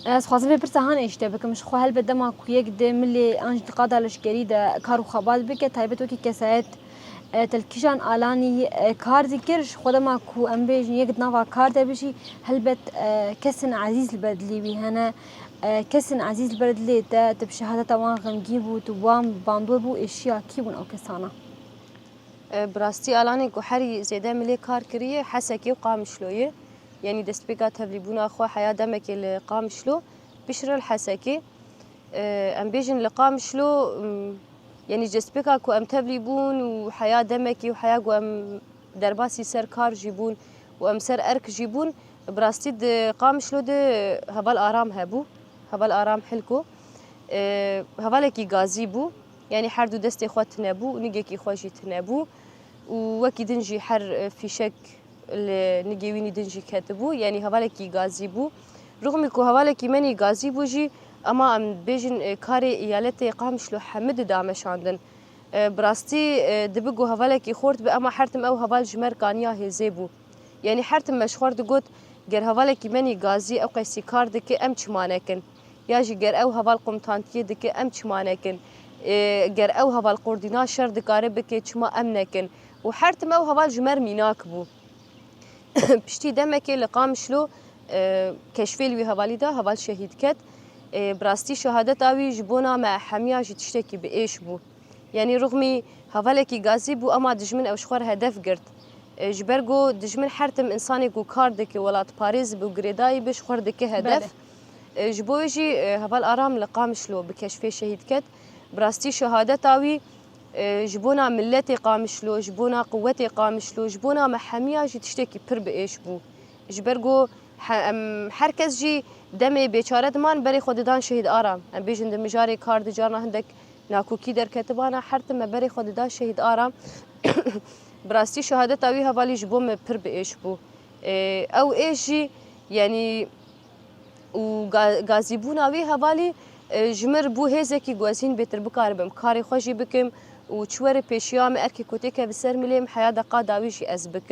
از خوازم بپرسه هان اشته بکمش خو هل بدما کو یک ده ملی انج قادا لشکری ده کارو خبات بکه تایبتو کی کسایت تلکیشان آلانی کار ذکرش خودما کو ام بیج یک نوا کار ده بشی هل بت کسن عزیز البدلی بی هنا کسن عزیز البدلی ده تبشهادة توان غمگی بو توان باندور بو اشیا کی بون او کسانا براستی الان گوهری زیاده ملی کار کریه حسکی و قامشلویه يعني دستبيقا تبليبونا أخوة حياة دمك اللي قامشلو بشر الحسكي أم بيجن اللي قامشلو يعني دستبيقا كو أم تبليبون وحياة دمكي وحياة كو أم درباسي سر كار جيبون وأم سر أرك جيبون براستي قامشلو ده هبال آرام هبو هبال آرام حلكو هبالكي غازي بو يعني حردو دستي خوات تنابو ونيجيكي خواشي تنابو ووكي دنجي حر في شك نجيويني دنجي كاتبو يعني هوالكي غازي بو رغم كو هوالكي مني غازي بو جي اما ام بيجن كاري ايالتي قامشلو حمد دامش عندن براستي دبقو هوالكي خورت باما حرتم او هوال جمر كانيا هزيبو يعني حرتم مشخور دقوت غير هوالكي مني غازي او قيسي كار دكي ام چمانكن ياجي غير او هوال قمتانتي دكي ام چمانكن غير او هوال قردينا شر دكاري بكي چما امنكن وحرتم او هوال جمر ميناك بو بشتي دمك اللي قامشلو كشفيل وي هوالي دا هوال شهيد كت براستي شهادة اوي جبونا مع حمية جي تشتكي بإيش بو يعني رغمي هوالكي غازي بو اما دجمن او شخور هدف قرد جبرگو دجمن حرتم انساني كو كاردك ولات باريس بو غريداي بشخور دكي هدف جبوجي هوال آرام اللي قامشلو بكشفي شهيد كت براستي شهادة اوي جبونا ملتي قامشلو جبونا قوتي قامشلو جبونا محامية جي تشتكي پر بإيش بو جبرگو حركز جي دمي بيچاره دمان بري خوددان شهيد آرام ام بيجن دمجاري كار دجارنا هندك ناكوكي در كتبانا حرتم بري خوددان شهيد آرام براستي شهادة اوي هوالي جبوم پر بإيش بو او ايش جي يعني و غازيبونا اوي هوالي جمر بو هزكي گوزين بيتر بكاربم كاري خوشي بكم و چوار پیشیام ارکی کوتی که بسر ملیم حیا دقا داویشی از بکم